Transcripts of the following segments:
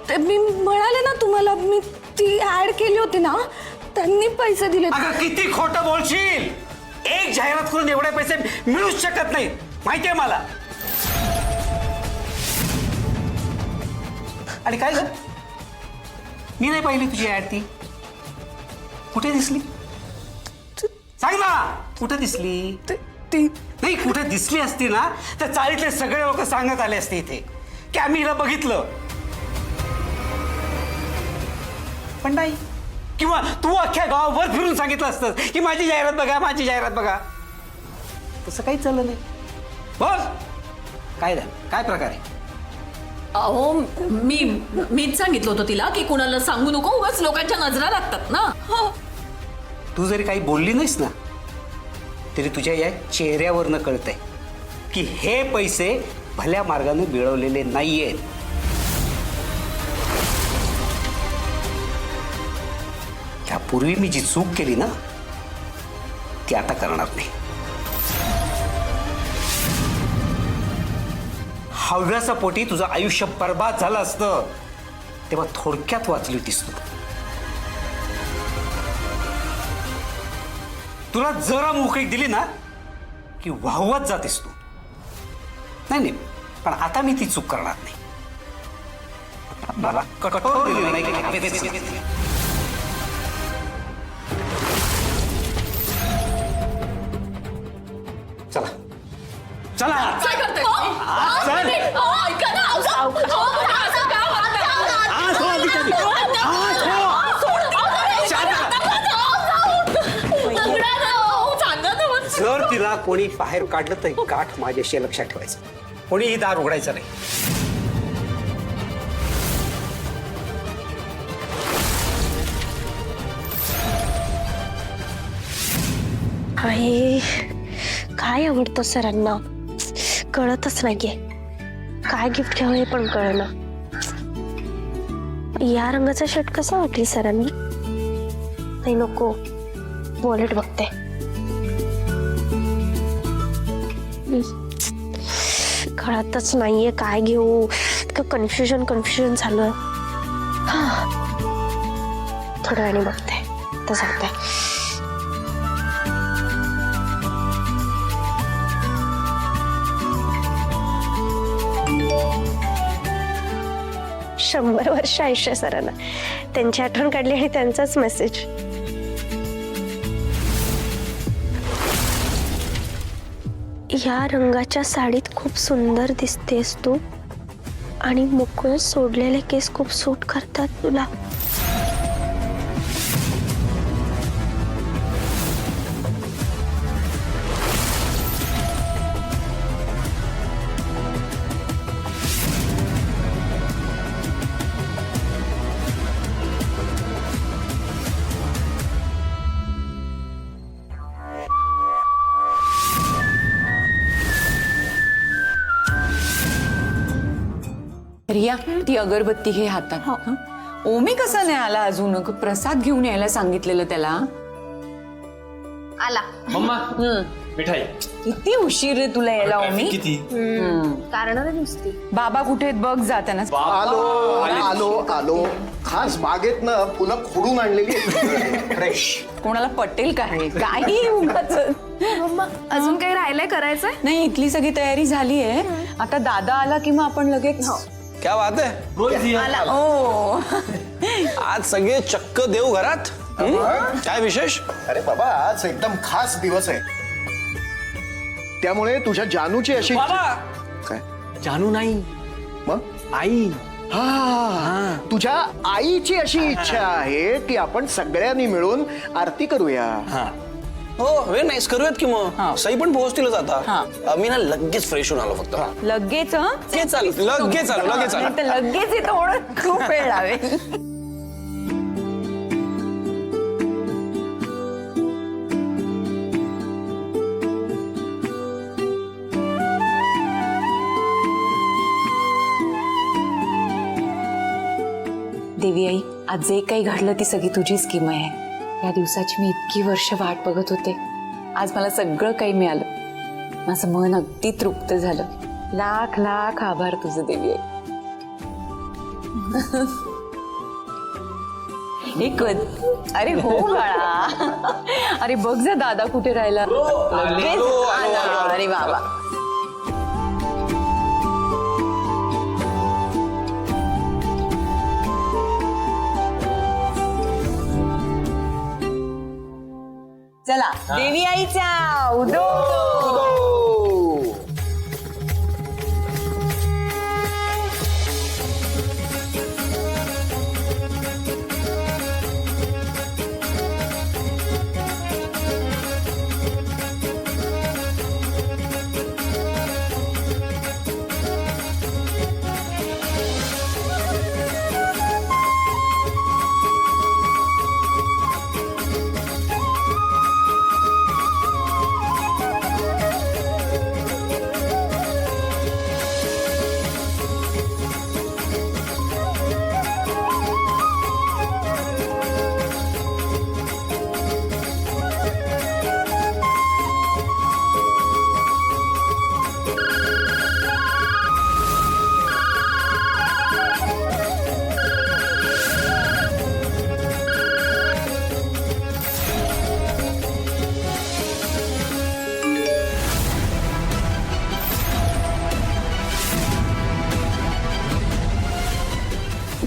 मी म्हणाले ना तुम्हाला, मी ती ऍड केली होती ना, त्यांनी पैसे दिले. अगं किती खोटं बोलशील. एक जाहिरात करून एवढे पैसे मिळूच शकत नाहीत, माहितीये मला. आणि काय झालं, मी नाही पाहिली तुझी ऍड. ती कुठे दिसली सांग ना, कुठे दिसली? ती नाही, कुठे दिसली असती ना तर चाळीतले सगळे लोक सांगत आले असते इथे की आम्ही हिला बघितलं. पण नाही. किंवा तू अख्ख्या गावावर फिरून सांगितलं असतं की माझी जाहिरात बघा, माझी जाहिरात बघा. तसं काहीच झालं नाही. बोल, काय झालं, काय प्रकार आहे? अहो मीच सांगितलं होतं तिला की कुणाला सांगू नको, उगाच लोकांच्या नजरा लागतात ना. तू जरी काही बोलली नाहीस ना तरी तुझ्या या चेहऱ्यावरनं कळतंय की हे पैसे भल्या मार्गाने मिळवलेले नाहीयेत. यापूर्वी मी जी चूक केली ना ती आता करणार नाही. हव्यासा पोटी तुझं आयुष्य बर्बाद झालं असतं तेव्हा थोडक्यात वाचली होतीस तू. तुला जरा मोकळी दिली ना की वाहवत जातेस तू. नाही, पण आता मी ती चूक करणार नाही. मला कठोर निर्णय घ्यावेच लागतील. चला चला. काय करताय? चल. ऐका ना, असं का वागताय? आज हो अधिकारी, आज हो. जर तिला कोणी बाहेर काढलं तर गाठ माझ्याशी लक्षात ठेवायचं. कोणीही दार उघडायचं नाही. आई, काय आवडतं सरांना कळतच नाहीये. काय गिफ्ट घ्यावं हे पण कळना. या रंगाचा शर्ट कसा वाटेल सरांनी? नाही नको, वॉलेट बघते. कळतच नाहीये काय घेऊ. कन्फ्युजन झालं. थोड्या वेळाने बघते तर सांगते. शंभर वर्ष आयुष्य सरांना. त्यांची आठवण काढली आणि त्यांचाच मेसेज. या रंगाच्या साडीत खूप सुंदर दिसतेस तू आणि मोकळे सोडलेले केस खूप सूट करतात तुला. रिया, ती अगरबत्ती हे हातात. हं? ओमी कसा नाही आला अजून? प्रसाद घेऊन यायला सांगितलेलं त्याला. आला. मम्मा मिठाई. किती उशीर आहे तुला यायला ओमी? किती कारण नुसती. बाबा कुठे आहेत बघ जाताना. आलो खास बागेत ना फुलं खोडून आणलेली फ्रेश. कोणाला पटेल का हे? काही उगाच. अजून काही राहिलंय करायचंय? नाही, इथली सगळी तयारी झाली आहे. आता दादा आला की मग आपण लगेच. क्या बात है. ओ, आज सगळे चक्क देव घरात. काय विशेष? अरे बाबा आज एकदम खास दिवस आहे, त्यामुळे तुझ्या जानूची अशी बाबा, काय जानू नाही, मग आई. हा तुझ्या आईची अशी इच्छा आहे की आपण सगळ्यांनी मिळून आरती करूया. हो व्हेरी नाईस, करूयात की मग. सई पण पोहोचतीलच आता. मी ना लगेच फ्रेश होऊन आलो फक्त. लगेच. लगेच आलो. नाही तर लगेच येतो म्हणून खूप वेळ लावेल. देवी आई, आज जे काही घडलं ती सगळी तुझीच किमया आहे. या दिवसाची मी इतकी वर्ष वाट बघत होते. आज मला सगळं काही मिळालं. माझं मन अगदी तृप्त झालं. लाख लाख आभार तुझं देवी आई. एक अरे हो बाळा. अरे बघ जा दादा कुठे राहिला. लगेच आला. अरे बाबा. चला देवी आईच्या उदो.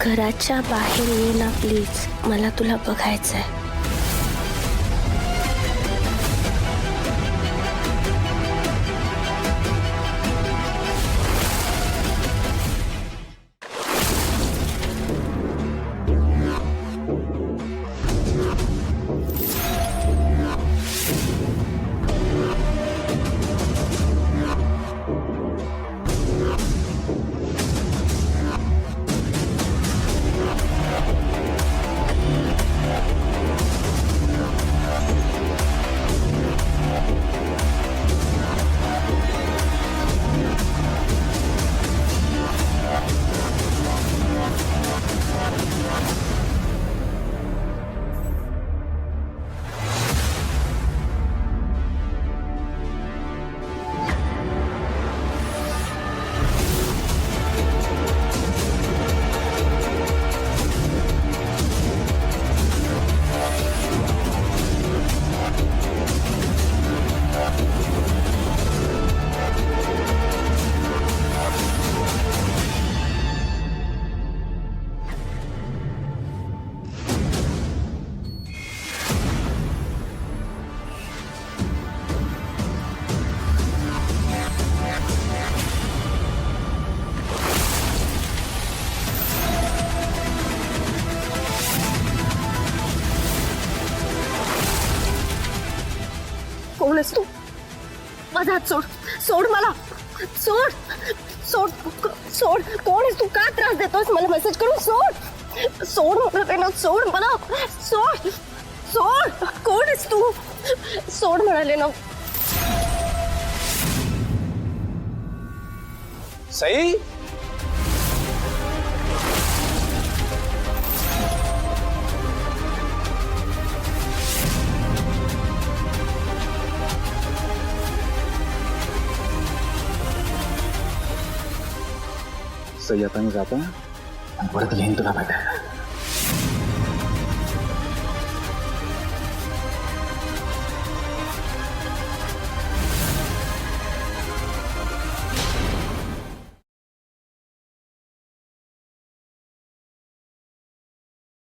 घराच्या बाहेर ये ना प्लीज, मला तुला बघायचंय. कोण आहेस तू? माझा हात सोड. सोड मला. सोड. सोड. सोड. कोण आहेस तू? का त्रास देतोस मला मेसेज करून? सोड. सोड म्हणते ना. सोड मला. सोड. सोड. कोण आहेस तू? सोड म्हणाले ना. सई. सई आता मी जातो आणि परत घेईन तुला भेटायला.